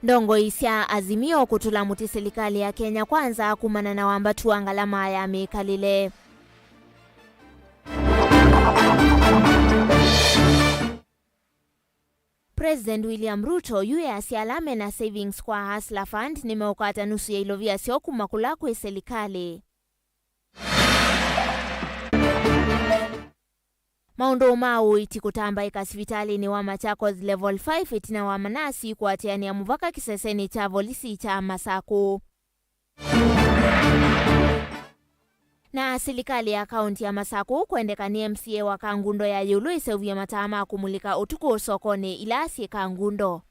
Ndongo isya azimio kutulamuti serikali ya Kenya Kwanza kumana na wambatu angalama ya mikalile. President William Ruto yuye asialame na savings kwa Hustler Fund nimeukata nusu ya ilovia sio kumakula kwa serikali. Maundo mau iti kutamba ikasivitali ni wa Machakos level 5 itina wa manasi kwa tiani ya muvaka kiseseni cha volisi cha Masaku. Na serikali ya kaunti ya Masaku kuendekani MCA wa Kangundo ya yulu isevya matama kumulika utuku sokoni ilasi Kangundo.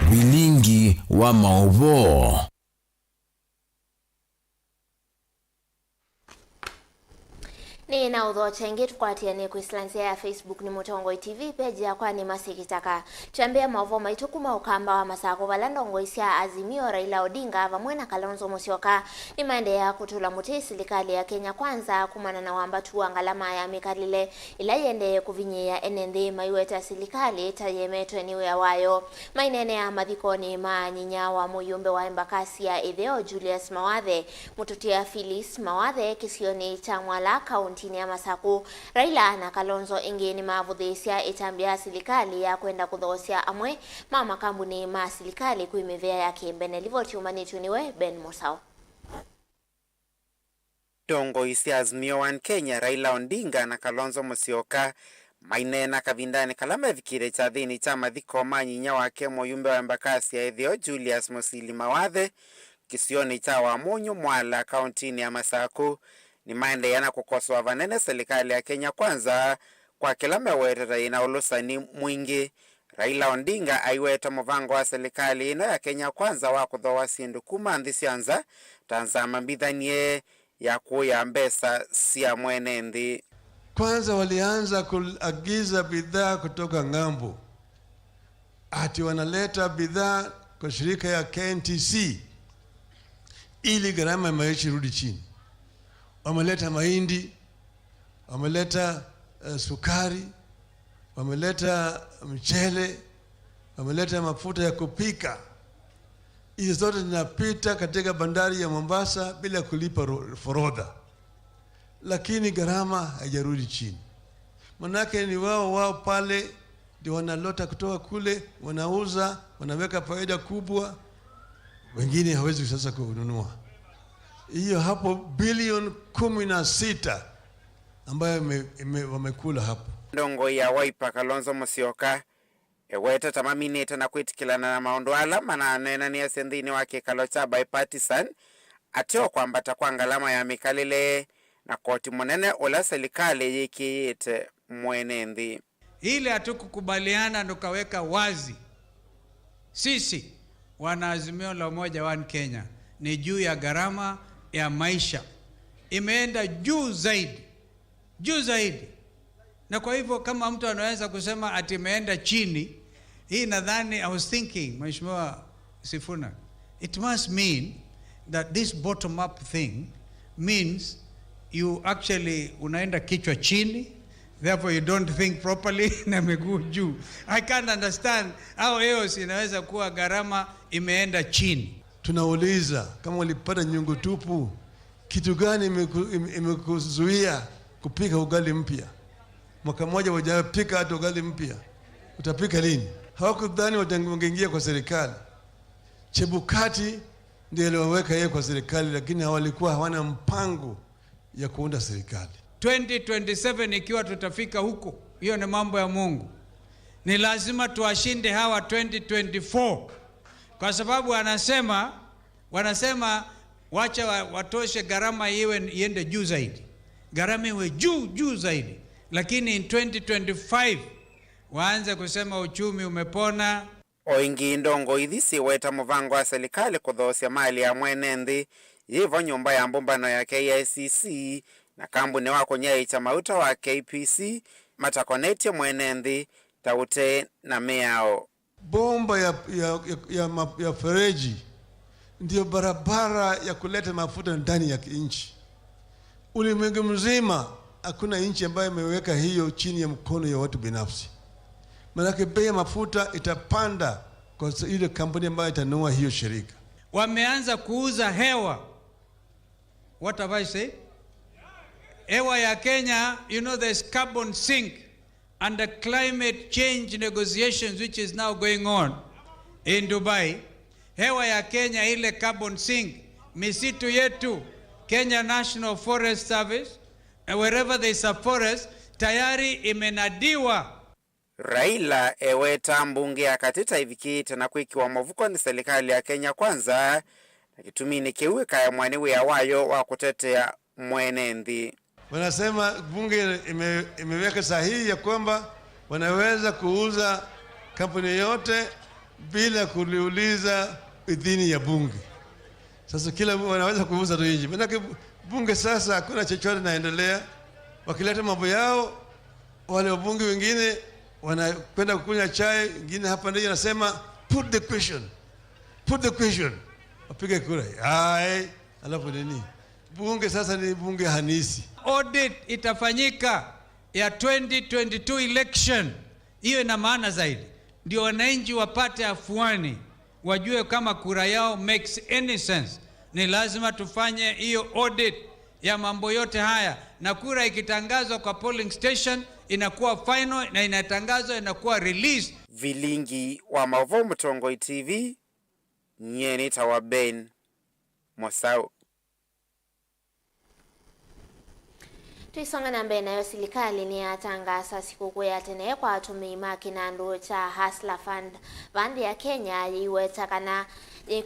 Vilingi wa Mauvoo. Ni na udho chengi tukwatia ni kuislansia ya Facebook ni Mutongo TV page ya kwa ni masikitaka. Chambia Mauvoo maitukuma ukamba wa Masaku valandongo isya azimio Raila Odinga vamwena Kalonzo Musyoka ni maende ya kutulamuti serikali ya Kenya Kwanza kumana na wambatu angalama ya mikalile ila yende kuvinyia enende maiweta serikali tayemetwe niwe ya wayo. Mainene ya madhikoni manyinya wa muyumbe wa embakasi ya Idheo Julius Mawathe mututia Phyllis Mawathe kisioni cha Mwala kaunti ya Masaku. Raila na Kalonzo ingi ni mavudhisya itambia serikali ya kwenda kudhosia amwe mama kambuni ma serikali kuimevea yake Benelivoti umanitu niwe Ben Mosao. Ndongo isya azimio wa Kenya Raila Odinga na Kalonzo Musyoka mainena kavindani kalama vikire cha dhini cha mathiko manyinya wake muyumbe wa embakasi ya Idheo Julius Mawathe kisioni cha Wamunyu Mwala kaunti ya Masaku ni maende yana kukosoa vanene serikali ya Kenya Kwanza kwa kila mewetera ina ulusani mwingi. Raila Odinga aiweta muvango wa serikali ino ya Kenya Kwanza wa kuthoa sindu kuma nthisianza tanzama mbithanie ya kuya mbesa sia mwenendi. Kwanza walianza kuagiza bidhaa kutoka ngambo. Ati wanaleta bidhaa kwa shirika ya KNTC ili gharama ya maisha irudi chini. Wameleta mahindi, wameleta sukari, wameleta mchele, wameleta mafuta ya kupika. Hizo zote zinapita katika bandari ya Mombasa bila kulipa forodha. Lakini gharama haijarudi chini. Manake ni wao pale ndio wanalota kutoka kule, wanauza, wanaweka faida kubwa. Wengine hawezi sasa kununua. Hiyo hapo bilioni 16 ambayo wamekula hapo. Ndongo ya Wiper Kalonzo Musyoka eweta tamamineta na kwitikilana na maondo ala mananena ni asendini wake kalocha bipartisan atio kwamba takwangalama ya mikalile na koti munene ola serikali yikiyite mwenendi. Ile hatukukubaliana tukaweka wazi. Sisi wana azimio la umoja wa Kenya ni juu ya gharama ya maisha. Imeenda juu zaidi. Na kwa hivyo kama mtu anaweza kusema ati imeenda chini, hii nadhani I was thinking, Mheshimiwa Sifuna, it must mean that this bottom up thing means you actually unaenda kichwa chini, therefore you don't think properly na miguu juu. I can't understand how else inaweza kuwa gharama imeenda chini. Tunauliza kama ulipata nyungu tupu, kitu gani imekuzuia kupika ugali mpya? Mwaka mmoja hujapika hata ugali mpya. Utapika lini? Hawakudhani wangeingia kwa serikali. Chebukati ndiye aliwaweka yeye kwa serikali, lakini walikuwa hawana mpango ya kuunda serikali. 2027 ikiwa tutafika huko, hiyo ni mambo ya Mungu. Ni lazima tuwashinde hawa 2024. Kwa sababu wanasema wacha watoshe gharama iende juu zaidi. Gharama iwe juu zaidi. Lakini in 2025 waanze kusema uchumi umepona. Oingi ndongo ithisi weta muvango wa serikali kudhosia mali ya mwenendi yivo nyumba ya mbumbano ya KICC na kambuni wako nyai cha mauta wa KPC matakoneti mwenendi taute na meao. Bomba ya fereji ndio barabara ya kuleta mafuta ndani ya nchi. Ulimwengu mzima hakuna nchi ambayo imeweka hiyo chini ya mkono ya watu binafsi. Maana bei ya mafuta itapanda kwa ile kampuni ambayo itanunua hiyo shirika. Wameanza kuuza hewa. What have I said? Hewa ya Kenya, you know there's carbon sink and the climate change negotiations which is now going on in Dubai. Hewa ya Kenya ile carbon sink, misitu yetu, Kenya National Forest Service, and wherever there's a forest, tayari imenadiwa. Raila eweta mbunge akatita ivikite na kwikiwa mavuko ni serikali ya Kenya Kwanza na kitumini kiweka ya mwaniwe ya wayo wa kutetea mwenendi. Wanasema bunge imeweka sahihi ya kwamba wanaweza kuuza kampuni yote bila kuliuliza idhini ya bunge. Sasa kila wanaweza kuuza tu nje. Maana bunge sasa hakuna chochote naendelea. Wakileta mambo yao, wale wabunge wengine wanakwenda kukunywa chai, wengine hapa ndio nasema put the question. Put the question. Wapige kura. Hai, alafu nini? Bunge sasa ni bunge hanisi. Audit itafanyika ya 2022 election. Hiyo ina maana zaidi. Ndio wananchi wapate afuani, wajue kama kura yao makes any sense. Ni lazima tufanye hiyo audit ya mambo yote haya, na kura ikitangazwa kwa polling station inakuwa final na inatangazwa inakuwa release. Vilingi wa Mauvoo Mtongoi TV, Nyeni Tawa Ben Mosau. Tuisonga na mbele nayo serikali ni yatangaza sikukuu ya tene kwa atumia kinandu cha Hustler Fund bandi ya Kenya iweta kana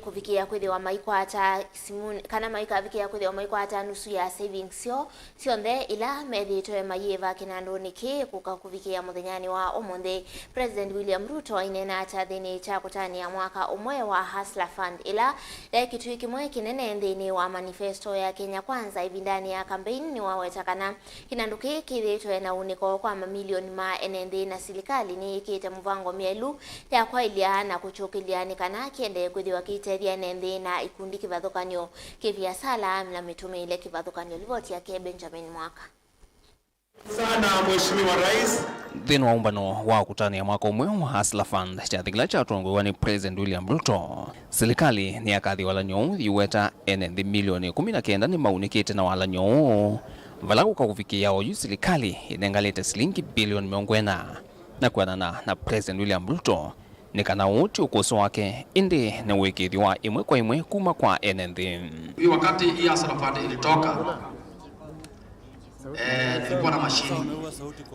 kufikia kwithiwa maikwata simuni kana maikafikia kwithiwa maikwata nusu ya savings sio nde ila methitwe mayiva kinandu niki kufikia muthenyani wa umuthi. President William Ruto inena ata thini cha kutania mwaka umwe wa Hustler Fund ila kitu kimwe kinene thini wa manifesto ya Kenya Kwanza ibindani ya campaign ni waweta kana kinandu kithitwe na uniko kwa mamilioni ma enende na serikali ni ikite muvango mielu ya kwa ilia na kuchukiliani kana kiende kwithiwa kiteria nende na ikundi kivathukanyo kibiashara na mitume ile kivathukanyo. Ripoti yake Benjamin Mwaka. Sana Mheshimiwa Rais. Thini wa umbano wa kutania mwaka umwe wa Hustler Fund cha thigila cha tongo ni President William Ruto. Serikali ni akathi wala nyo iweta enende milioni 19 ni maunikite na wala nyo valagu kwa kufikia oyu serikali inengalete shilingi bilioni 40 na kuanana na President William Ruto ni kana uti ukoso wake indi na wekithiwa imwe kwa imwe kuma kwa NND. Hii wakati hii Hustler Fund ilitoka nilikuwa na mashini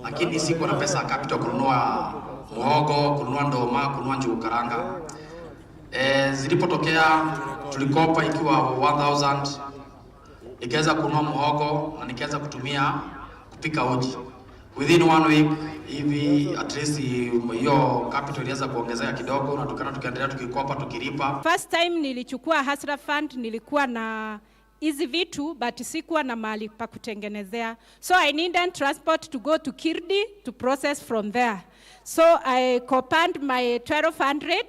lakini sikuwa na pesa capital kununua muhogo, kununua ndoma, kununua njugu karanga. Zilipotokea tulikopa ikiwa 1000, nikaweza kununua muhogo na nikaweza kutumia kupika uji. Within 1 week hivi at least hiyo capital ilianza kuongezeka kidogo na tukaendelea tukikopa tukilipa. First time nilichukua Hustler Fund nilikuwa na hizi vitu but sikuwa na mahali pa kutengenezea, so I needed transport to go to Kirdi to process from there. So I copied my 1200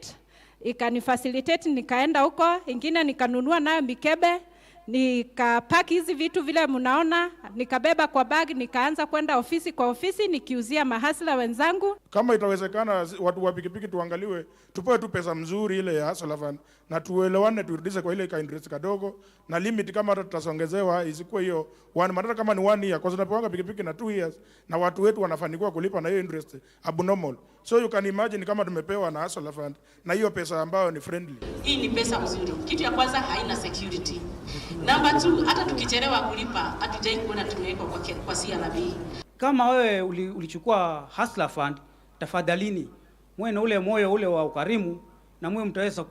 ikanifacilitate, nikaenda huko, ingine nikanunua nayo mikebe, nikapaki hizi vitu vile mnaona, nikabeba kwa bag, nikaanza kwenda ofisi kwa ofisi nikiuzia mahasla wenzangu. Kama itawezekana watu wa pikipiki tuangaliwe, tupewe tu pesa mzuri ile ya Hustler Fund na tuelewane, turudishe kwa ile interest kadogo, na limit kama hata tutasongezewa isikuwe hiyo mara kama ni 1 year, kwa sababu tunapanga pikipiki na 2 years na watu wetu wanafanikiwa kulipa na hiyo interest abnormal. So you can imagine kama tumepewa na Hustler Fund na hiyo pesa ambayo ni friendly. Hii ni pesa mzuri. Kitu ya kwanza haina security. Number 2, hata tukichelewa kulipa hatujai kuona tumewekwa kwa CRB. Kama wewe ulichukua Hustler Fund, tafadhalini mwe na ule moyo ule wa ukarimu na mwe mtaweza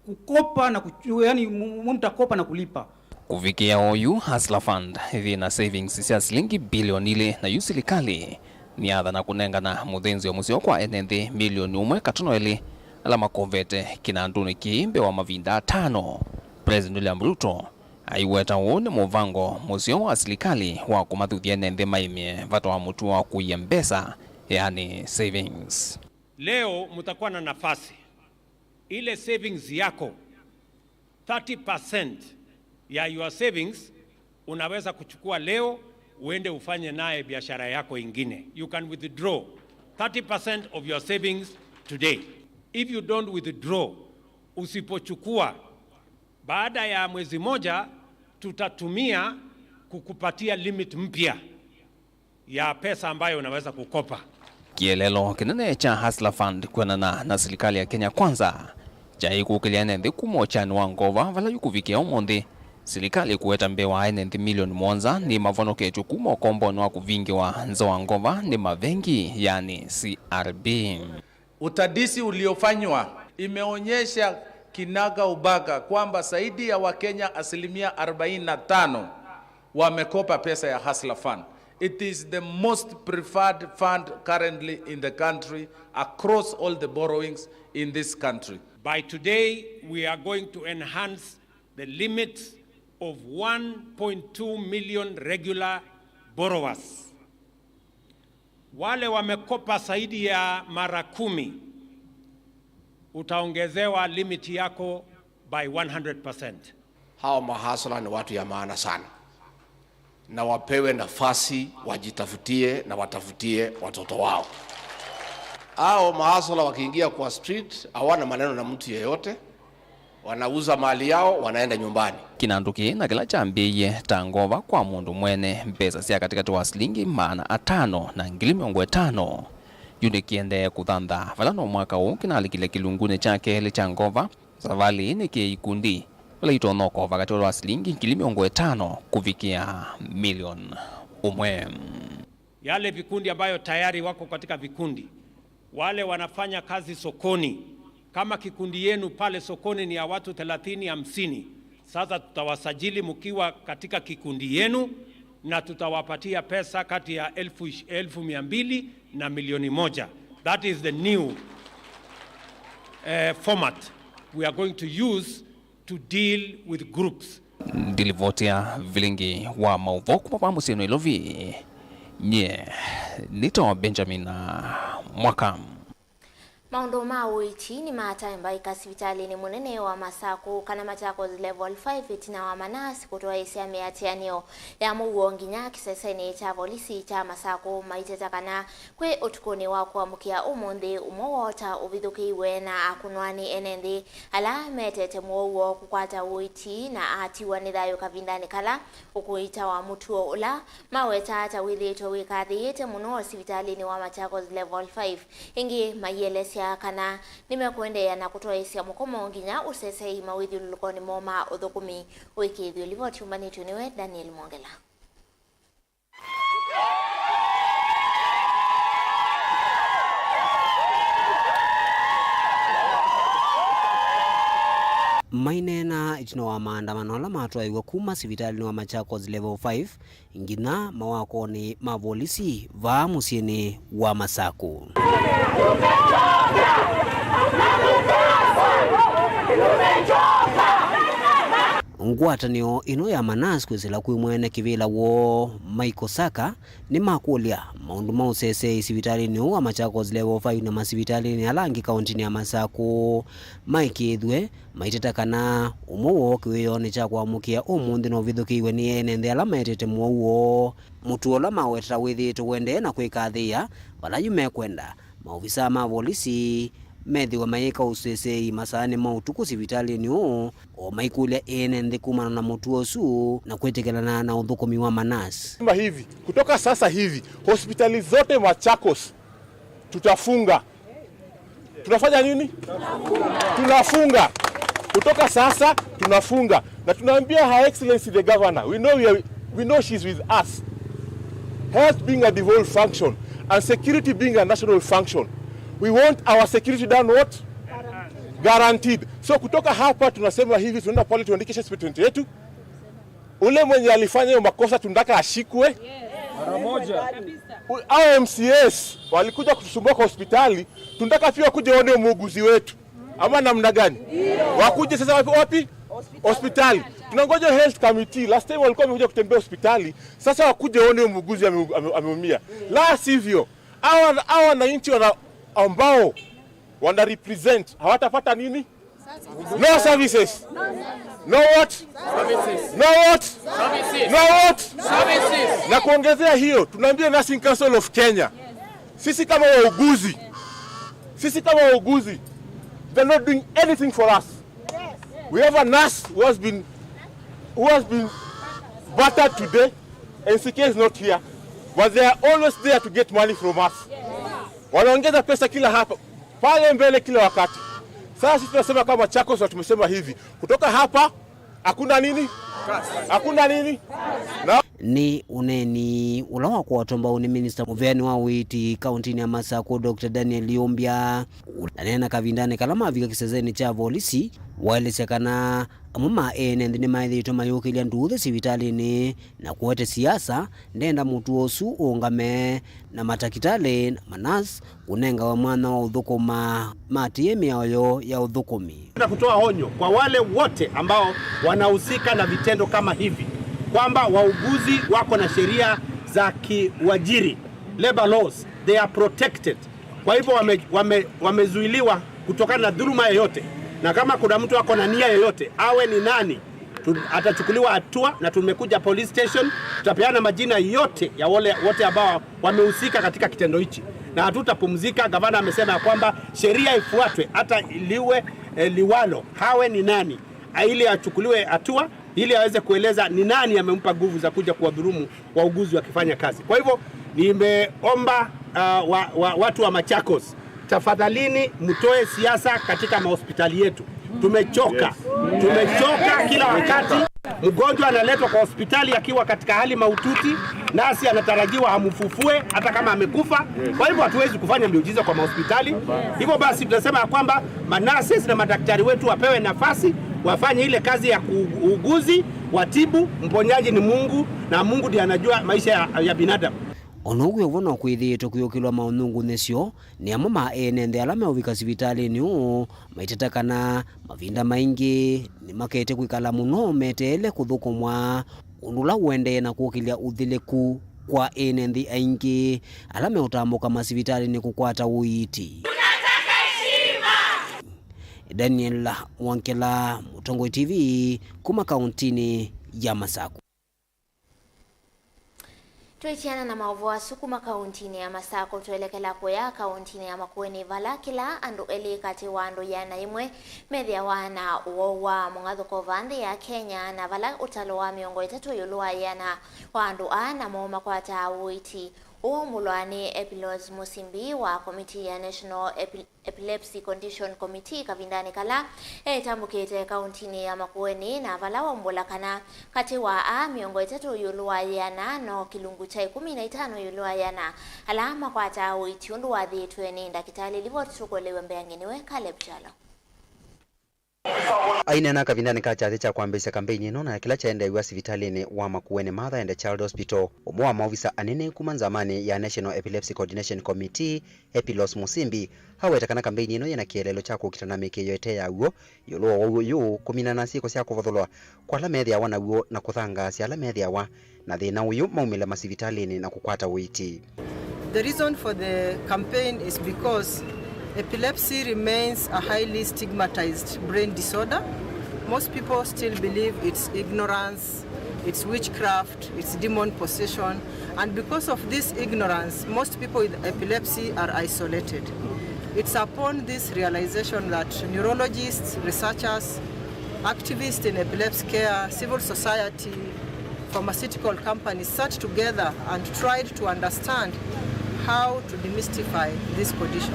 kukopa na yani mtakopa na kulipa. Kufikia oyu Hustler Fund hivi na savings ya shilingi bilioni ile na serikali ni adha na kunengana muthenzi wa musio kwa NND milioni 1.5 alama konvete kinanduni kiimbe wa mavinda 5. President William Ruto aiweta wone muvango musio wa serikali wa kumathuthia NND maimie vato wa mutu wa kuyembesa yani savings. Leo mutakuwa na nafasi ile savings yako 30% ya your savings unaweza kuchukua leo uende ufanye naye biashara yako ingine. You can withdraw 30% of your savings today. if you don't withdraw, usipochukua, baada ya mwezi moja tutatumia kukupatia limit mpya ya pesa ambayo unaweza kukopa. Kielelo kinene cha Hustler Fund kuenana na serikali ya Kenya Kwanza cha ikukiliana ndi kumocha nwangova vala yukuvikia umondi serikali kuweta mbewa ndi milioni monza ni mavono kechu kumo kombo nwa kuvingiwa nzoa ngova ni mavengi yani CRB. Utadisi uliofanywa imeonyesha kinaga ubaga kwamba zaidi ya Wakenya 45% wamekopa pesa ya Hustler Fund. It is the most preferred fund currently in the country across all the borrowings in this country. By today, we are going to enhance the limit of 1.2 million regular borrowers. Wale wamekopa zaidi ya mara 10, utaongezewa limit yako by 100%. Hao mahasla ni watu ya maana sana, na wapewe nafasi wajitafutie na watafutie watoto wao. Hao mahasla wakiingia kwa street hawana maneno na mtu yeyote, wanauza mali yao, wanaenda nyumbani. Kinanduki na kila chambiye tangova kwa mundu mwene mpesa siya katika wa shilingi maana 5 na ngili 500 yune kiende kudhanda valano mwaka huu kinalikile kilungune chake le changova savali ni ikundi wala itonoko wakati wa shilingi ngili 500 kufikia milioni 1. Yale vikundi ambayo tayari wako katika vikundi, wale wanafanya kazi sokoni, kama kikundi yenu pale sokoni ni ya watu 30-50, sasa tutawasajili mkiwa katika kikundi yenu na tutawapatia pesa kati ya 1,200 na milioni 1. That is the new format we are going to use to deal with groups. Dilivotia Vilingi wa Mauvoo kwa musino ilovi nye nito Benjamin Mwaka. Maundu ma uichi ni maatamba ikasivitali ni munene wa Masaku kana Machakos level 5 itina wa manasi kutoa isia meatianio ya Mauvoo nginya kiseseni cha polisi cha Masaku maitetakana kwe utukuni wa kuamukia umundi umowota uvithukiwe na akunwani enendi ala metete Mauvoo kukwata uichi na atiwa nithayo kavindani kala ukuita wa mutuo ula maweta ata withito wikathiyete muno sivitali ni wa Machakos level 5 ingi mayelesia kana nimekuendea na kutoa isia mukomo nginya usesei mawithi lulukoni moma uthukumi wikithio livoti umbanitio niwe Daniel Mwongela. Mainena itino wa maandamano la matwaiwa kuma sivitali wa Machakos level 5 ngina mawako ni mavolisi va musieni wa Masaku. Ngwatanio ino ya manasi kwesela kwi mwene kivila wo Michael Saka ni makulia maundu mausese sivitali ni wa Machakos level 5 na masivitali ni alangi kaunti ya Masaku maikithwe maitetakana umuwo kiwiyoni cha kuamukia umundi no vithukiwe ni ene alama etete muwo mutuola mawetera withito wende na kwikathia wala yume kwenda maofisa ma polisi methiwa maika usesei masani mautuku sivitali ni o maikulia ene kumana na mutuo su na kwetekelana na uthukumi wa manasi. Hivi kutoka sasa hivi hospitali zote Machakos tutafunga. Tunafanya nini? Tunafunga. Kutoka sasa tunafunga. Na tunaambia Her Excellency the Governor, we know she's with us. Health being a devolved function and security being a national function. We want our security done what? Guaranteed. So kutoka hapa tunasema hivi, tunaenda pale tuandikishe statement yetu. Ule mwenye alifanya hiyo makosa tunataka ashikwe. Mara moja. Au MCS walikuja kutusumbua kwa hospitali, tunataka pia kuja waone muuguzi wetu. Ama namna gani? Wakuje sasa wapi? Hospitali. Tunangoja health committee. Last time walikuwa wamekuja kutembea hospitali, sasa wakuje waone muuguzi ameumia. La sivyo, hawa wananchi ambao wana represent hawatapata nini? No services. No what? Services. No what? Services. No what? Services. Na kuongezea hiyo, tunaambia Nursing Council of Kenya, sisi kama wauguzi They're not doing anything for us. Yes. We have a nurse who has been battered today, and CK is not here. But they are always there to get money from us. Wanaongeza pesa kila hapa pale mbele kila wakati. Sasa sisi tunasema kama Machakos na tumesema hivi, kutoka hapa hakuna nini? Hakuna nini? Na ni uneni ulawa kwa watomba ni Minister Muveani wa Witi kaunti ya Masako Dr. Daniel Yombia anena kavindane kalama vika kisezeni cha polisi walisekana mama ene ndi maithito mayukilia nduthe sivitalini na kuwete siasa ndenda mutu osu ungame na matakitale na manas kunenga wa mwana wa uthukuma matie mioyo ya uthukumi. Na kutoa honyo kwa wale wote ambao wanahusika na vitendo kama hivi kwamba wauguzi wako na sheria za kiwajiri, labor laws, they are protected. Kwa hivyo wamezuiliwa kutokana na dhuluma yoyote, na kama kuna mtu ako na nia yoyote awe ni nani atachukuliwa hatua, na tumekuja police station, tutapeana majina yote ya wale wote ambao wamehusika katika kitendo hichi, na hatutapumzika. Gavana amesema kwamba sheria ifuatwe hata liwe liwalo, hawe ni nani ili achukuliwe hatua, ili aweze kueleza ni nani amempa nguvu za kuja kuwadhulumu wauguzi wakifanya kazi. Kwa hivyo nimeomba watu wa Machakos, tafadhalini mtoe siasa katika mahospitali yetu. Tumechoka. Tumechoka kila wakati mgonjwa analetwa kwa hospitali akiwa katika hali mahututi, nasi anatarajiwa amfufue hata kama amekufa. Kwa hivyo hatuwezi kufanya miujiza kwa mahospitali. Hivyo basi tunasema kwamba manurses na madaktari wetu wapewe nafasi wafanye ile kazi ya uuguzi, watibu. Mponyaji ni Mungu, na Mungu ndiye anajua maisha ya binadamu. Onogwe wona kwithito kuyokilwa maunungu nesio ni amama ene ndi alama uvika sivitali ni maitatakana mavinda maingi ni makete kwikala muno metele kuthukumwa undula wende na kukilia uthileku kwa ene ndi aingi alama utambuka masivitali ni kukwata uiti. Daniel Wankela, Mutongo TV, kuma kauntini ya Masako. Tuichiana na Mauvoo asukuma kauntini ya Masako tuelekela kuya kauntini ya Makueni vala kila andu eli kati wandu yana imwe medhia wana uowa mungathuko vandi ya Kenya na vala utalo wa miongo itatu yulua yana wandu na moma kwa tawiti mulwani Epilos Musimbi wa Committee ya National Epilepsy Condition Committee kavindani kala tambukite kauntini ya Makueni na vala wambulakana kati wa miongo itatu yulua yana no kilungu chai 15 yulua yana alama kwa tawi tiundu wa dhitweni ndakitali livo tukulewe mbeangeniwe Caleb Chalo. Aina na kavindani kacha cha kuambisa kampeni ino na kila chaenda iwa sivitalini wa Makueni Mother and Child Hospital umwa maofisa anene kumanzamani ya National Epilepsy Coordination Committee Epilos Musimbi hawetakana kampeni ino yana kielelo chako kitanamike yote ya uo yolo yu kuminana siko sia kuvathulwa kwa la medhia wana uo na kuthanga sia la medhia wa na thina uyu maumila masivitalini na kukwata uiti. The reason for the campaign is because epilepsy remains a highly stigmatized brain disorder. Most people still believe it's ignorance, it's witchcraft, it's demon possession, and because of this ignorance, most people with epilepsy are isolated. It's upon this realization that neurologists, researchers, activists in epilepsy care, civil society, pharmaceutical companies sat together and tried to understand how to demystify this condition.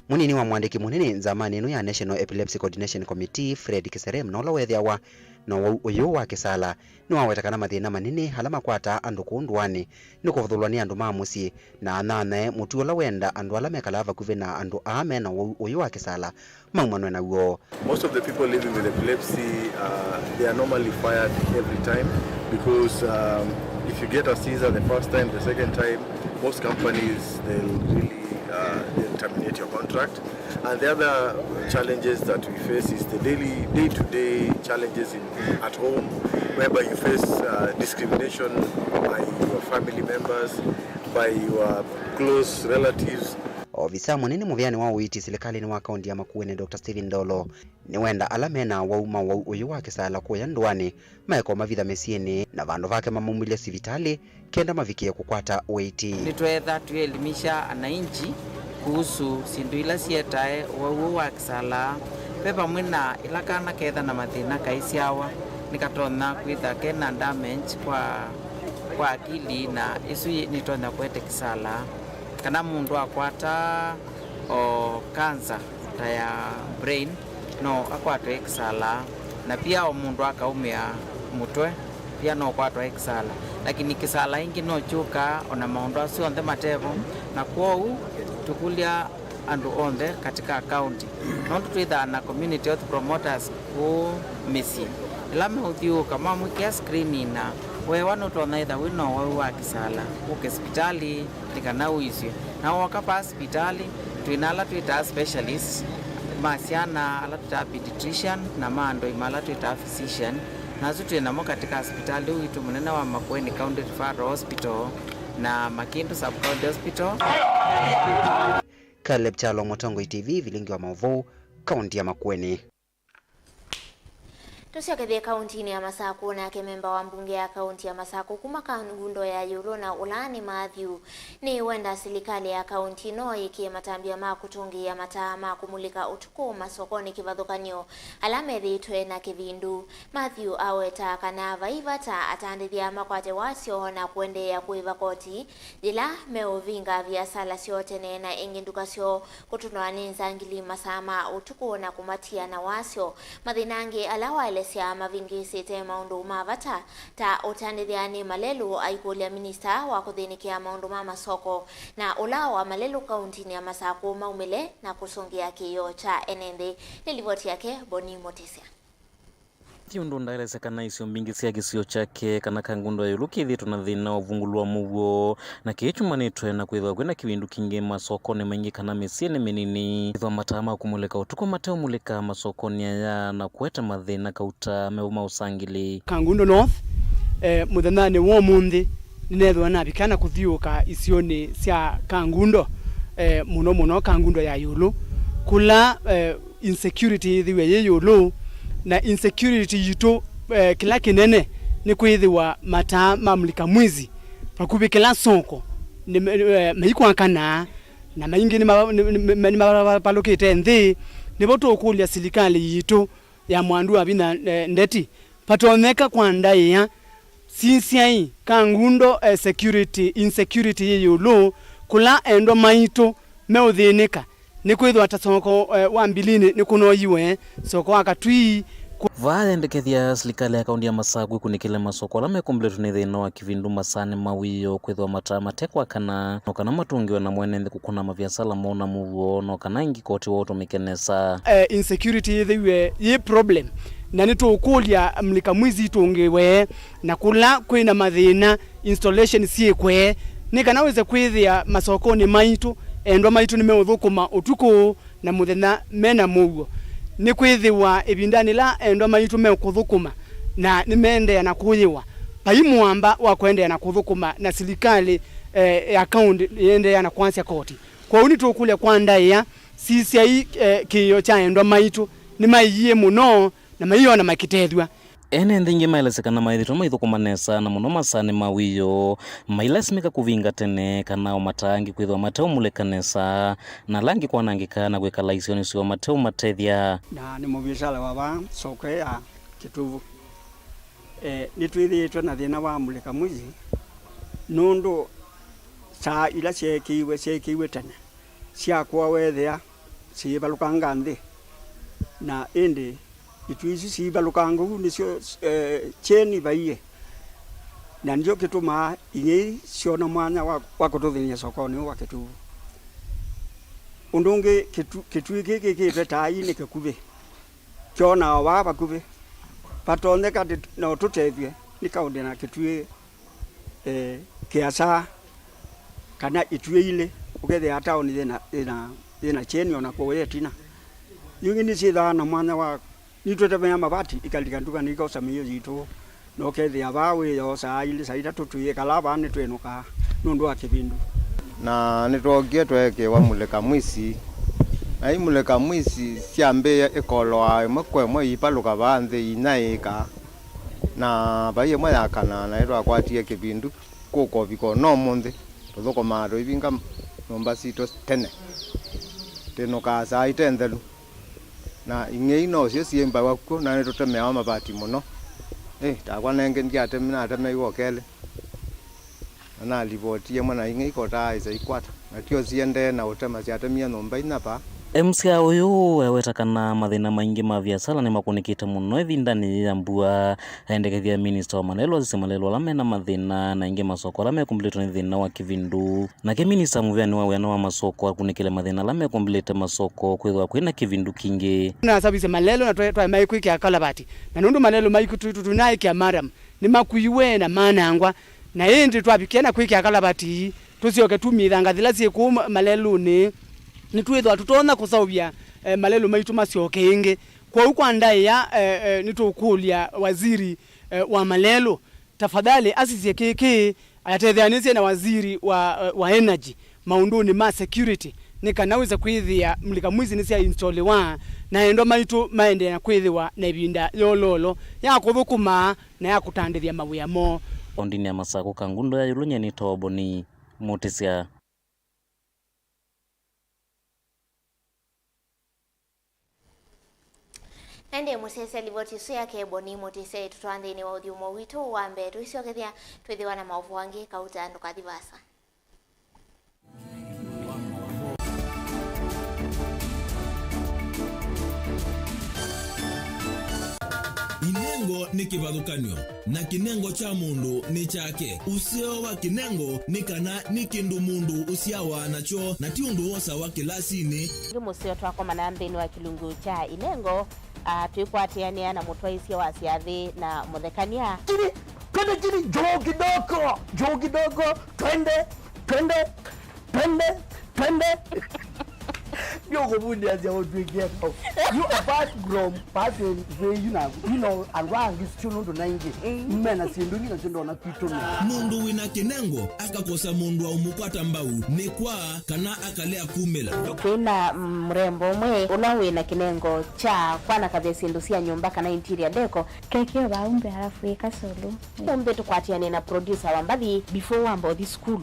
Munini wa mwandiki munini nzamani ino ya National Epilepsy Coordination Committee Fred Kiserem nola wethiawa no uyu wa kisala ni wawetakana mathina manini halama kwata andu kundwani ni kuvuthulwa ni andu mamusi na anane mutu ola wenda andu ala mekalava kuvena andu ame na uyu wa kisala maumano na uo. Most of the people living with epilepsy they are normally fired every time because if you get a seizure the first time, the second time, most companies they'll really they'll terminate your contract. And the other challenges that we face is the day-to-day challenges at home, whereby you face discrimination by your family members, by your close relatives. Ofisa munini muviani wa uiti serikali ni wa kaunti ya Makueni Dr. Steven Dolo ni wenda alamena wa uma wa uyu wa kisala kuya ndwani maeko mavitha mesieni na vandu vake mamumile sivitali kenda mavikie kukwata uiti. Nitwetha tuelimisha ananchi kuhusu sindu ila sietae wau wa kisala pepa mwina ila kana ketha na mathina kaisiawa nikatona kwitha kena damage kwa akili na isu nitona kwete kisala kana mundu akwata o cancer ta ya brain no akwatwa kisala na pia o mundu akaumia mutwe pia no kwatwa kisala lakini kisala ingi no chuka ona maundu acio onthe matevo na kwou tukulia andu onthe katika county no tutwitha na community health promoters ku misi ila meuthiu kama mwikia screening na wewa no tona itha wino wau wa kisala uke hospitali nikana uisio na wakapa hospitali twinala twita specialist masiana ala twita pediatrician na mando imala twita physician na zote namo katika hospitali uitu munene wa Makueni County Referral Hospital na Makindu Sub County Hospital. Caleb Chalo, Motongo TV, Vilingi wa Mauvoo, kaunti ya Makueni. Tusiakethia kaunti ya Masako na memba wa mbunge ya kaunti ya Masako kuma kangundo ya Yolo na Ulani Mathew ni wenda serikali ya kaunti no ikie matambia ma kutungia matama kumulika utuku masokoni kivathukanio alamethitwe na kivindu. Mathew aweta kana vaivata atandithia makwate wasio na kuendea kuiva koti dila meovinga vya sala siotene na inginduka sio kutunwaninza ngili masama utuku na kumatia na wasio mathinangi alawa sia mavingisi te maundu mavata ta utandithiani malelu aikulia minista wa kuthinikia maundu ma masoko na ula wa malelu kaunti ya Masako maumile na kusongia kiyo cha enende nilivoti yake Boni Motisia. Tiundu ndaeleza kana isio mbingi sia gisio chake kana kangundo ya yulukithi tunathina uvungulwa Mauvoo na kichumanitwe na kwitha kwenda kiwindu kingi masokoni maingi kana misiene menini itwa matama kumulika utuko mateo mulika masokoni ya na kueta mathina kauta meuma usangili kangundo north muthanani wo munthi ninethwa na bikana kuthiuka isioni sia kangundo muno kangundo ya yulu kula insecurity thiwe ye yulu na insecurity yito kila kinene ni kwithiwa mata mamlika mwizi pakubikila soko ni maikwa kana na maingi ni mapalokite nthi nibo tukulia serikali yito ya mwandu abina ndeti patoneka kwa ndaiya sinsiai kangundo security insecurity yeyulu kula endo maito meuthinika ni kwithwa ta soko wa mbilini ni kunoyiwe soko akatwi vaendekethia serikali ya kaunti ya Masako kunikile masoko ala mekombletu ni thina wa kivindu masane mawiyo kwithwa mataa matekwa kana matungiwa na mwenende kukuna maviasala mona Mauvoo no kana ingi koti woto mikenesa insecurity thiwe ye problem na nitukulia mlika mwizi tungiwe na kula kwina mathina installation siekwe ni kana weze kwithia masokoni maitu endo maitu ni meuthukuma utuku na muthenya mena Mauvoo ni kwithiwa ibindani la endo maitu mekuthukuma na nimende na kuyiwa paimwamba wa kwendea na kuthukuma na serikali ya county yende na kwanza koti kwa uni tukulia kwa ndaiya sisi kiyo cha endo maitu ni maiye muno na maiyo na makitethwa ene ndingi maelesekana maithito maithukumanesa na muno masane mawiyo mailasimika kuvinga tene kana matangi kwithwa mateo mulekanesa na langi kwanangika na gwikala isioni sio mateo matethia na ni mubiashara wa soko ya Kituvu nitwithitwe na thina wa muleka mwizi nundu saa ila cekiwe tene ciakwa wethea ciibalukanga nthi na indi itwisi ciibalukanga u nicio cheni baiye na ndio kituma ingi ciona mwanya wa kututhinia sokoni wa Kituvu undungi kitui giki gitwetai ni kikuvi kiona wa bakuvi patoneka no tutethie ni kaunti na kitui kiasa kana itui ile ugethe hata oni thina cheni ona kwa yetina yungi ni cithana mwanya wa nitwetemea mabati ikalikanduka niko samiyo jitu no kethe abawe yo saa ile saa itatu tuye kalaba ni twenuka nundu wa kibindu na nitwogie tweke wa muleka mwisi ai muleka mwisi ciambe ikoloa mwe ipaluka banthe inaika na baie mwe yakana na ero akwatie kibindu kuko biko no munthi tuthoko maro ibinga nomba sito tene teno ka sa itendelu na ingei no cio ciemba wakuo na nitutemea mabati muno takwa nenge ndiatemina ateme igo kele na ripoti yemwe na ingei kota isa ikwata na tio ciende na utema ciatemia nomba inapa MCA uyu wewetakana mathina maingi ma biacara ni makunikite muno ithindani ya mbua aendekethia minister wa Malelo Malelo lame na mathina na ingi masoko lame kumbilito ni thina wa kivindu na ke minister muvyani wa wena wa masoko akunikile mathina lame kumbilite masoko kwithwa kwina kivindu kingi na sabise Malelo na twa maiku kia kalabati na nundu Malelo maiku tunai kia maram ni makuiwe na manangwa na indi twabikiana kwikia kalabati tusioke tumithanga thilasie ku Malelo ni twithwa tutona kusaubia Malelo maitu masioke ingi kwa huko ndai ya nitukulia waziri wa Malelo tafadhali asisie keke ayatethanisie na waziri wa energy maunduni ma security nikanaweza kwithia mlika mwizi nisia installwa na endo maitu maende na kwithiwa na ibinda yololo ya kuthukuma na ya kutandithia mabuya mo ondini ya masako kangundo ya yulunya ni toboni mutisia Nende musese livoti suya ke boni mutise tutwande ni wa udhiumo witu wambe tuisiokethia twithiwa na Mauvoo wangi kauta ndo kathivasa Inengo ni kivathukanio na kinengo cha mundu ni chake usio wa kinengo ni kana ni kindu mundu usiawa nacho na ti undu wosa wa kilasini musio twakoma na nthini wa kilungu cha inengo tuikwatiania na mutwaisia wa siathi na muthekania kile jo kidogo twende Yo bundi as you do get you apart from passing you know around this chunu ndo nangi mena sinduni na sindo na kitu mundu wina kinengo akakosa mundu wa umupata mbau ni kwa kana akalea kumela kwina mrembo mwe unawe na kinengo cha kwana kabisa ndusia nyumba kana interior deco keke baumbe halafu ikasolo umbe tukwatiane na producer wa mbali before wambo this school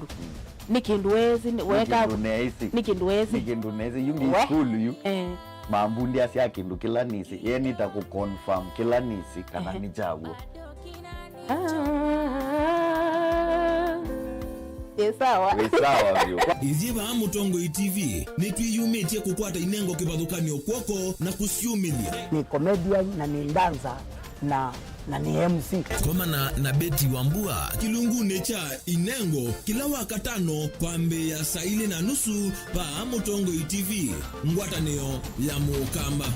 nikinduwezi weka nikinduwezi yungi school yu mambundi asia kindu kila nisi yeni ta ku confirm kila nisi kana ni jago Yesawa vyo Iziba Mutongo TV nitwiyumitie kukwata inengo kivathukanio kwoko na kusiumilia ni comedian na ni dancer na ni MC koma na Beti Wambua kilungune cha inengo kila wakatano kwa mbe ya saa 4:30 pa Mutongo TV ngwatanio ya mukamba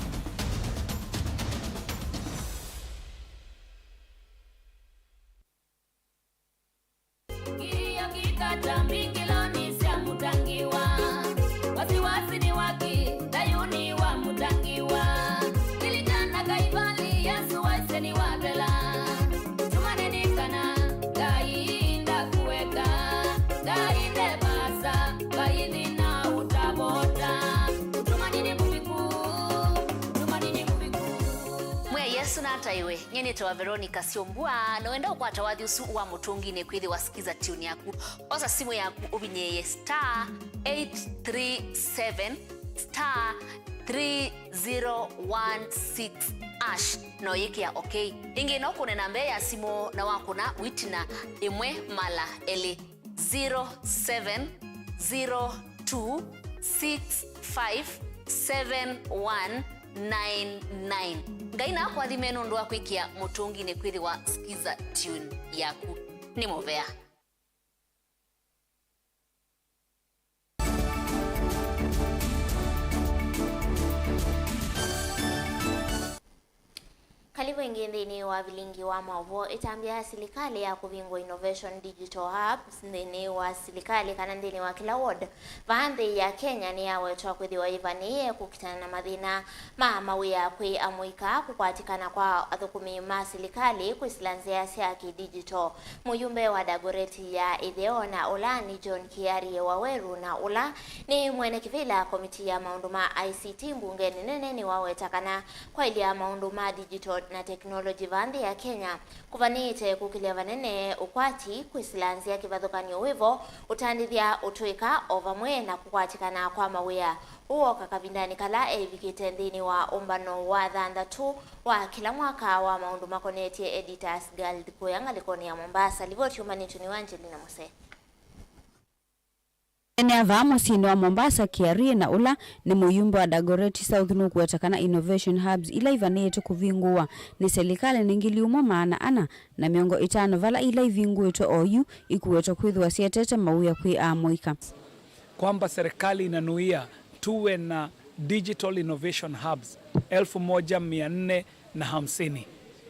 Iwe nyene to Veronica Siombua na wenda ukwata wathi usu wa mutungi ne kwithi wasikiza tune yaku osa simu yaku ubinyeye *837 *3016 no yikia okay ingi no kunena mbe ya simu na wakuna witina imwe mala eli 0702657199 ngaina kwa thimeno ndo akwikia mutungi ne kwithi wa skiza tune yaku ni movea Kalibu ingine wa Vilingi wa Mauvoo itambia serikali ya kubingwa Innovation Digital Hub ndini wa serikali kana ndini wa kila ward vaandhi ya Kenya ni yawe twa kwithiwa ivanie kukitana na mathina mawia kwi amuika kukwatikana kwa athukumi ma serikali kuisilanzia cia digital muyumbe wa Dagoreti ya Itheo na ula ni John Kiari Waweru na ula ni mwene kivila komiti ya maundu ma ICT mbungeni nene ni wawe takana kwa ili ya maundu ma digital na teknoloji vandi ya Kenya kuvanite kukilia vanene ukwati kwisilanzia kivathukanio wivo utandithia utuika ovamwe na kukwatikana kwa mawia uo kakavindani kala evikite nthini wa umbano wa thanthatu wa kila mwaka wa maundu makonetie Editors Guild kuyanga likoni ya Mombasa. Livoti umanitu ni Angelina Mose. Ene avamo sino wa Mombasa Kiarie na ula ni muyumba wa Dagoretti South nuku wetakana Innovation Hubs ila ivanetu kuvingua ni serikali ningili umo maana ana na miongo 5 vala ila ivingu eto oyu ikuweto kwithwa sietete mauya kui amoika kwamba serikali inanuia tuwe na Digital Innovation Hubs 1450.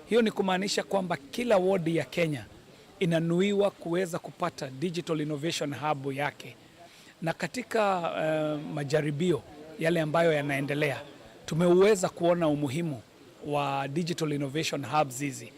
Hiyo ni kumaanisha kwamba kila wodi ya Kenya inanuiwa kuweza kupata Digital Innovation Hub yake. Na katika majaribio yale ambayo yanaendelea tumeweza kuona umuhimu wa Digital Innovation Hubs hizi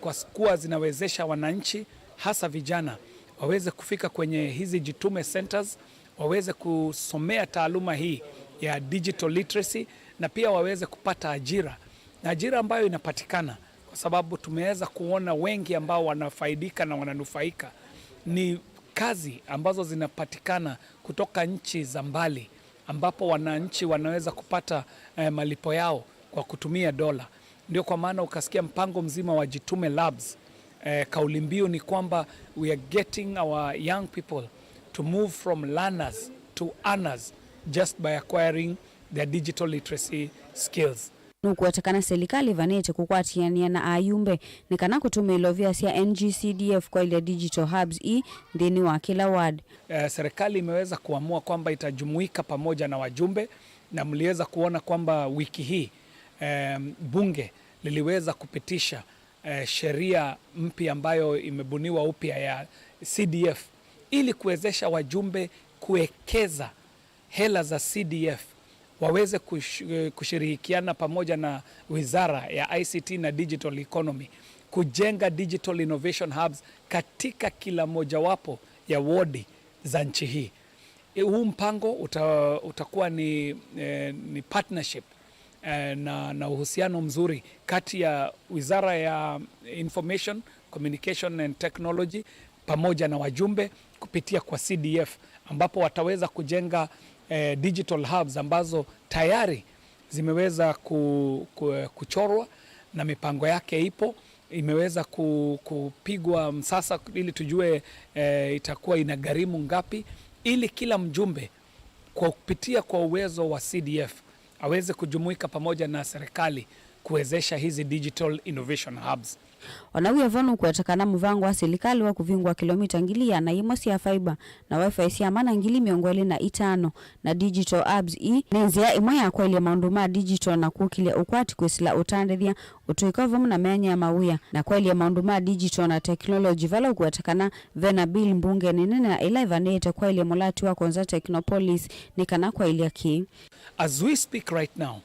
kwa kuwa zinawezesha wananchi hasa vijana waweze kufika kwenye hizi jitume centers, waweze kusomea taaluma hii ya digital literacy na pia waweze kupata ajira. Na ajira ambayo inapatikana kwa sababu tumeweza kuona wengi ambao wanafaidika na wananufaika ni kazi ambazo zinapatikana kutoka nchi za mbali ambapo wananchi wanaweza kupata malipo yao kwa kutumia dola. Ndio kwa maana ukasikia mpango mzima wa Jitume Labs. Kauli mbiu ni kwamba we are getting our young people to move from learners to earners just by acquiring their digital literacy skills. Nuku watakana serikali vanete kukwatiania na ayumbe ni kana kutume ilovia sia NGCDF kwa ile Digital Hubs ndini wa kila ward. Serikali imeweza kuamua kwamba itajumuika pamoja na wajumbe na mliweza kuona kwamba wiki hii bunge liliweza kupitisha sheria mpya ambayo imebuniwa upya ya CDF ili kuwezesha wajumbe kuwekeza hela za CDF waweze kushirikiana pamoja na wizara ya ICT na Digital Economy kujenga Digital Innovation Hubs katika kila mojawapo ya wodi za nchi hii. Huu mpango utakuwa ni partnership na uhusiano mzuri kati ya wizara ya Information, Communication and Technology pamoja na wajumbe kupitia kwa CDF ambapo wataweza kujenga digital hubs ambazo tayari zimeweza kuchorwa na mipango yake ipo, imeweza kupigwa msasa ili tujue itakuwa inagharimu ngapi, ili kila mjumbe kwa kupitia kwa uwezo wa CDF aweze kujumuika pamoja na serikali kuwezesha hizi Digital Innovation Hubs. Wanawia vanu kuwatakana mvango wa serikali wa kuvingwa kilomita ngilia na imosi ya fiber na wifi siya mana ngili miongwele na 5 na Digital Hubs nenzia imoya kwa ili maunduma digital na kukile ukwati kuisila utandethia utuikovamu na meanya ya mawia na kwa ili maunduma digital na technology vala kuwatakana vena bill mbunge ninene na ila ivanete kwa ili mulati wa konza Technopolis nikana kwa ili yaki. As we speak right now,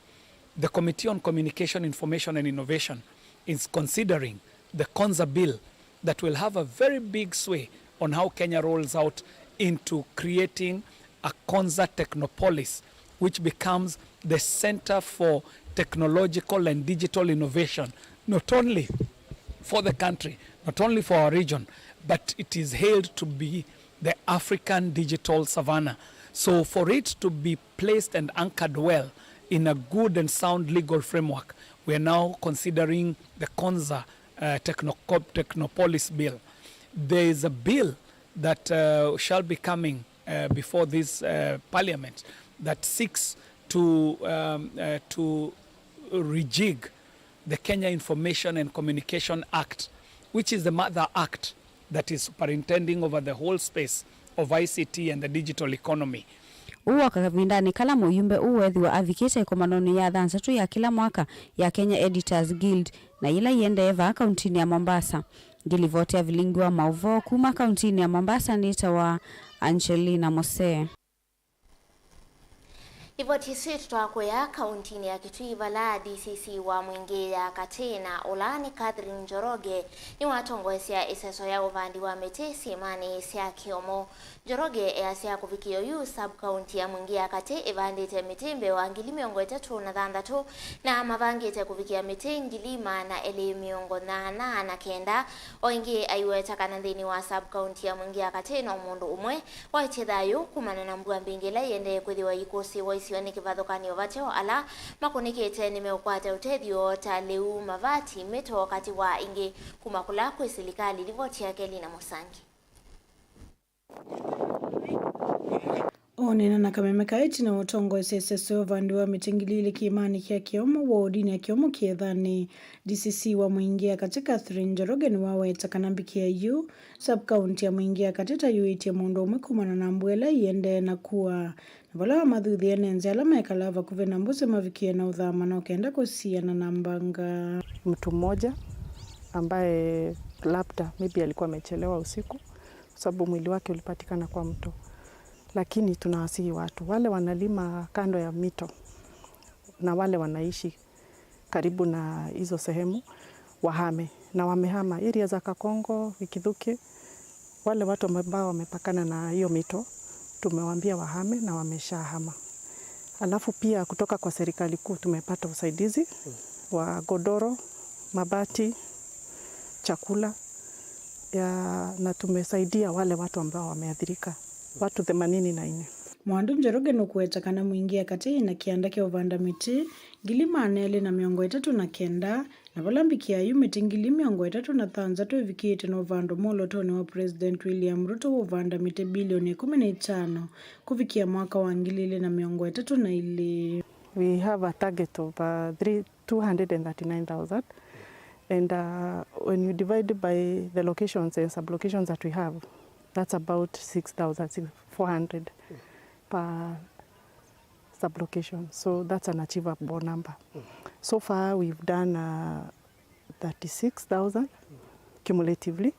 the Committee on Communication, Information and Innovation is considering the Konza bill that will have a very big sway on how Kenya rolls out into creating a Konza Technopolis, which becomes the center for technological and digital innovation, not only for the country, not only for our region, but it is hailed to be the African digital savannah. So for it to be placed and anchored well in a good and sound legal framework, we are now considering the Konza Technopolis bill. There is a bill that shall be coming before this parliament that seeks to rejig the Kenya Information and Communication Act, which is the mother act that is superintending over the whole space of ICT and the digital economy. Uwa kakavindani kala muyumbe uwethi wa avikete kwa manoni ya dhansatu ya kila mwaka ya Kenya Editors Guild na ila yende eva kauntini ya Mombasa. Gilivote ya Vilingi wa Mauvoo kuma kauntini ya Mombasa nita wa Angelina Mose. Ripoti swetu twakwea kauntini ya Kitui vala DCC wa mwingi ya Katena Olani Catherine Njoroge ni watongoesya iseso ya uvandi wa miti simani sya kiomo. Njoroge easya kuvikio yu sub county ya mwingi ya Kati ivandite miti mbewa ngili miongo 36 na mavangite kuvikia miti ngilima na eli miongo 89 oingi aiweta kanandhini wa sub county ya mwingi ya Kati na umundu umwe waitithayu kumana na mbua mbingila yende kwithiwa ikusi wa isioni kivathukanio vateo ala makunikite nimeukwate utethio ta liu mavati mito wakati wa ingi kumakula kwi silikali. Ripoti yake Lina Musangi. Onena na kamemeka iti na utongo SSSO vandiwa mitengilili kiimani kia kiomo wa odini ya kiomo kiedhani DCC wa mwingia katika Catherine Njoroge ni wawe takanambi kia yu sub-county ya mwingia katika yuiti ya muundo umekumana na mbuela iende na kuwa na wala wa madhuthi ya nenze alama ya kalava kuve na mbuse mavikia na udhama na ukienda kusia na nambanga. Mtu mmoja ambaye labda maybe alikuwa amechelewa usiku sababu mwili wake ulipatikana kwa mto. Lakini tunawasihi watu wale wanalima kando ya mito na wale wanaishi karibu na hizo sehemu wahame, na wamehama area za Kakongo, Vikithuki. Wale watu ambao wamepakana na hiyo mito tumewaambia wahame na wameshahama. Alafu pia kutoka kwa serikali kuu tumepata usaidizi wa godoro, mabati, chakula na tumesaidia wale watu ambao wameathirika, watu 84. Mwandu Njoroge nukueta kana mwingia kati na kianda kia uvanda miti ngilima anele na miongo 39 na valambikia yu miti ngili miongo 33 ivikite na uvando molotoni wa President William Ruto uvanda miti bilioni 15 kufikia mwaka wa ngilile na miongo 32. We have a target of 239,000, and when you divide by the locations and sub-locations that we have, that's about 6,400 per sub-location. So that's an achievable number. So far we've done 36,000 cumulatively.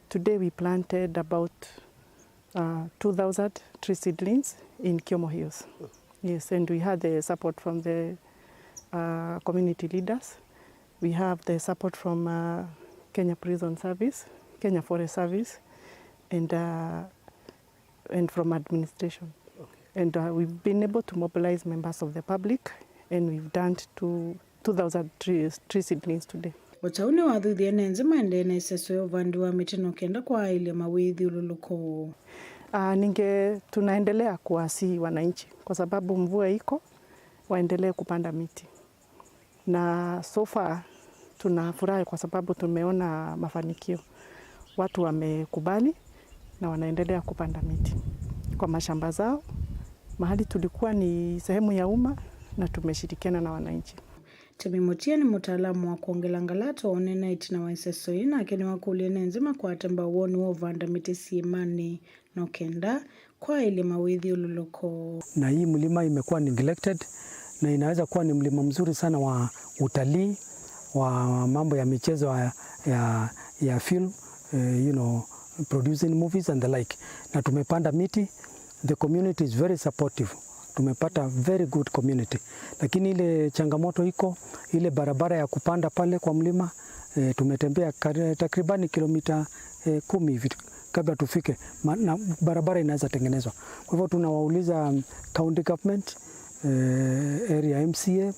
Today we planted about 2,000 tree seedlings in Kiomo Hills. Yes, and we had the support from the community leaders. We have the support from Kenya Prison Service, Kenya Forest Service, and from administration. Okay. And we've been able to mobilize members of the public, and we've done 2,000 tree seedlings today. Watauni wathuthi ya nenze maende na iseso ya uvandu wa miti na ukienda kwa ile mawithi ululuko. Tunaendelea kuwasihi wananchi kwa sababu mvua iko, waendelee kupanda miti. Na so far tunafurahi kwa sababu tumeona mafanikio. Watu wamekubali na wanaendelea kupanda miti kwa mashamba zao. Mahali tulikuwa ni sehemu ya umma na tumeshirikiana na wananchi. Temimotia ni mtaalamu wa kuongela ngalato onena itina wa iseso ina akini wakulie nenzima kwa atamba uoni wa uvanda miti siimani na ukenda kwa ile mawithi ululuko. Na hii mlima imekuwa neglected na inaweza kuwa ni mlima mzuri sana wa utalii, wa mambo ya michezo ya film, producing movies and the like. Na tumepanda miti, the community is very supportive. Tumepata very good community. Lakini ile changamoto iko, ile barabara ya kupanda pale kwa mlima, tumetembea takribani kilomita 10 hivi kabla tufike, na barabara inaweza tengenezwa. Kwa hivyo tunawauliza county government, area MCA,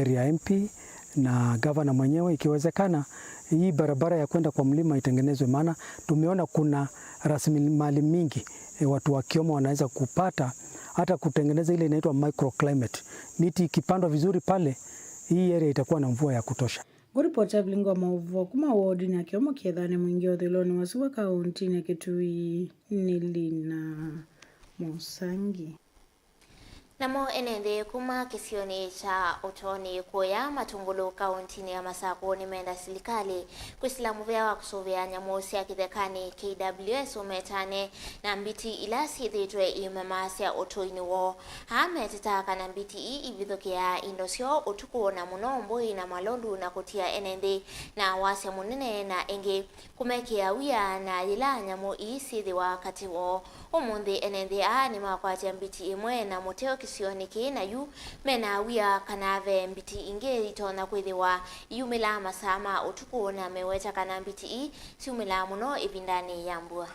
area MP na governor mwenyewe, ikiwezekana hii barabara ya kwenda kwa mlima itengenezwe, maana tumeona kuna rasilimali mingi watu wa Kiomo wanaweza kupata, hata kutengeneza ile inaitwa microclimate. Miti ikipandwa vizuri pale, hii area itakuwa na mvua ya kutosha. Kuripota Vilingi wa Mauvoo kuma wodi ya Kiomo kiedhani mwingi othiloni wasuwa kaunti ya Kitui ni Lina Musangi. Namo enende kuma kisioni cha utoni kuya matungulu kauntini ya Masako ni menda silikali kuislamu vya wa kusuvia nyamusi ya kithekani KWS umetane na mbiti ilasi dhitwe imemasi ya utoini wo hame titaka na mbiti ibithokia indosio utuku na munombo ina malondu na kutia enende na wase munene na enge kumekia wia na ila nyamu isi dhiwa kati wo umundi enende ni makwati mbiti imwe na muteo isioneke na yu mena wia kanave mbiti inge itona kwithiwa yumila masama utuku na meweta kana mbiti i siumila muno ibindani yambua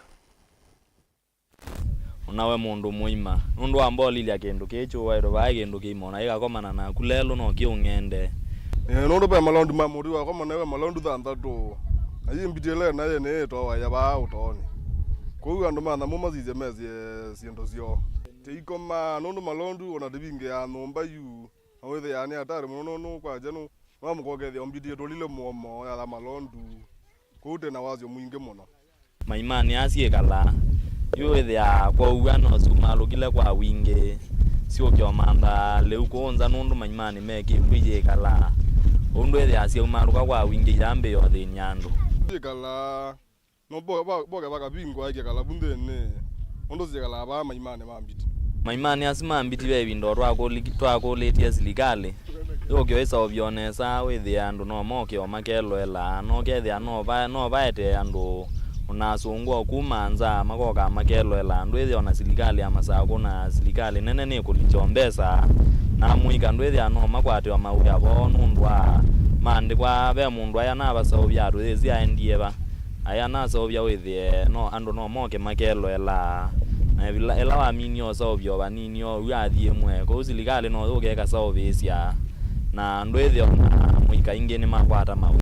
unawe mundu muima nundu ambao lilia kindu kicho wairo bae kindu kimona igakomana na kulelo no kiungende nundu ba malondu ma muri wa komana we malondu thanthatu ayi mbitele na ye ne to wa ya ba utoni ko andu mana mo mazize mezi siendo sio teikoma nundu malondu ona dibinge ya nomba yu awethe ya ne atari muno no kwa jenu wa mukogethia ombidie dolile muomo ya malondu ko te na wazio muinge muno maimani asiekala yuethia kwa uano sumalukile kwa wingi sio kiomanda leu kuonza nundu maimani meki kwije kala undu ethia sio maluka kwa wingi jambe yothe nyandu kala no boga baka bingwa ike kala bundene undu zikala ba maimani mambiti maimani asimambiti bebi ndo twako letia silikali yokyo isa obionesa wethia andu no moke omakelo ela no kethia no baete andu unasungwa kumanza makoka makelo ela ndwethia ona silikali amasako na silikali nene ni kulichombesa na muika ndwethia no makwate wa mauya bo nundwa mandi kwa be mundu aya na baso byatu thezi aendie ba aya na so bya wethie no andu no moke makelo ela na ela wa minio so byo baninio uyathie mwe ko silikali no ukeka so besia na ndwethia ona muika ingi ni makwata mau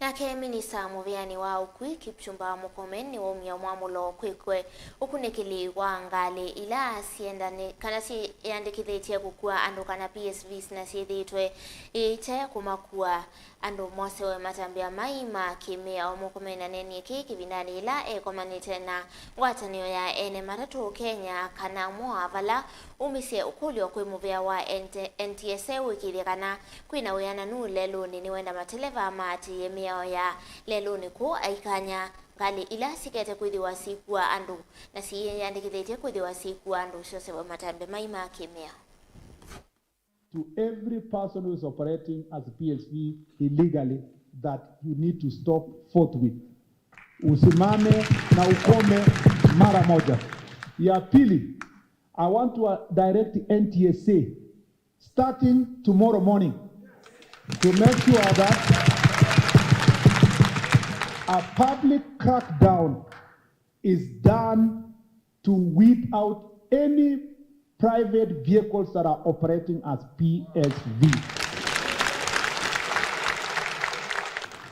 nake minisa muviani wa ukwi Kipchumba Murkomen ni womya mwamulo kwikwe ukunekili wa ngale ila siendane kana si yandikithitie gukua andu kana PSVs na siethitwe ite kumakua andu mose we matambia maima kimea o Murkomen anenie kiki vinani ila ekomanite na ngwatanio ya ene matatu Kenya kana mwa vala umise ukulio kwe muvia wa NTSA wikili kana kwina uyana nu lelo ni wenda mateleva mati yemia ya lelo ni ko aikanya ngali ila sikete kwithiwa sikua andu na siyandikithitie kwithiwa sikua andu sose wa matambe maima kimea to every person who is operating as a PSV illegally that you need to stop forthwith. Usimame na ukome mara moja. Ya pili, I want to direct NTSA starting tomorrow morning to make sure that a public crackdown is done to weed out any private vehicles that are operating as PSV.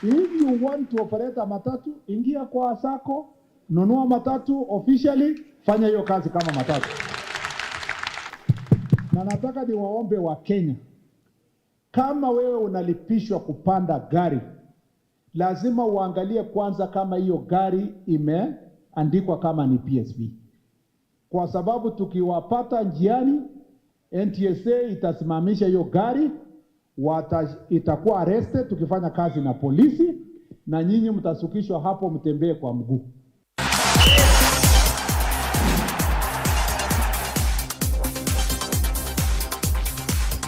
If you want to operate a matatu, ingia kwa sako, nunua matatu officially, fanya hiyo kazi kama matatu. Na nataka niwaombe wa Kenya, kama wewe unalipishwa kupanda gari, lazima uangalie kwanza kama hiyo gari imeandikwa kama ni PSV. Kwa sababu tukiwapata njiani, NTSA itasimamisha hiyo gari, itakuwa arrested tukifanya kazi na polisi, na nyinyi mtasukishwa hapo mtembee kwa mguu.